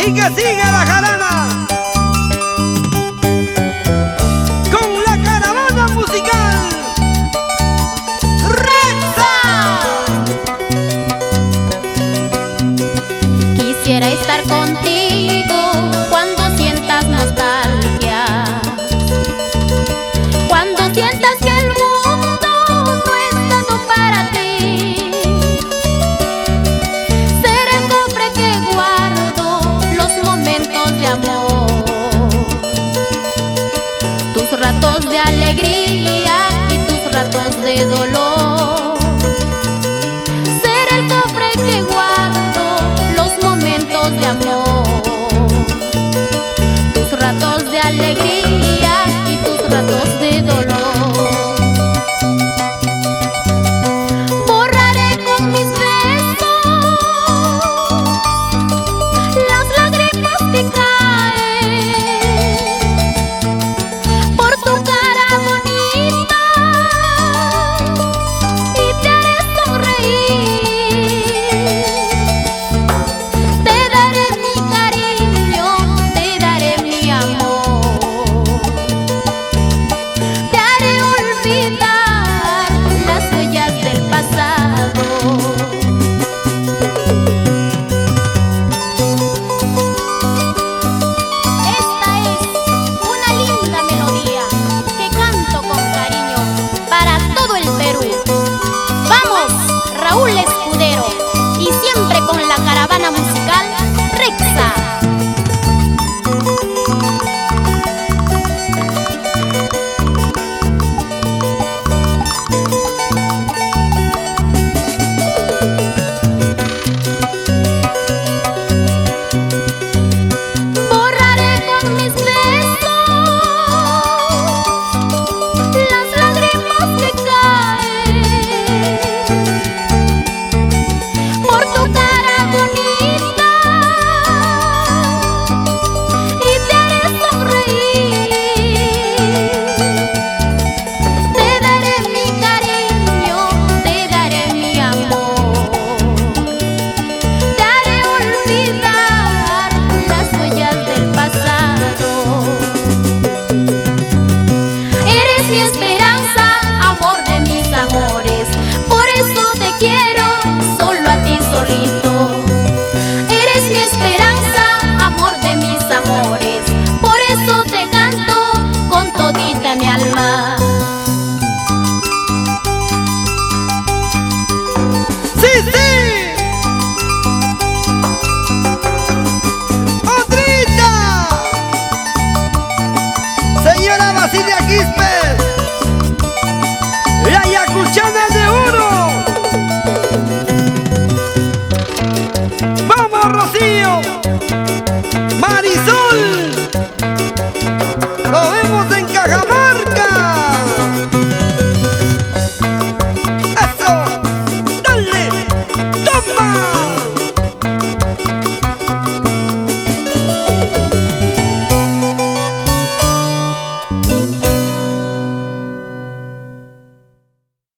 Y que siga la jarana con la caravana musical Rexa. Quisiera estar contigo cuando sientas nostalgia, cuando sientas que el mundo no es tanto para ti. Ser el cofre que guardo los momentos de amor, tus ratos de alegría y tus ratos de dolor. Ser el cofre que guardo los momentos de amor, tus ratos de alegría y tus ratos de dolor.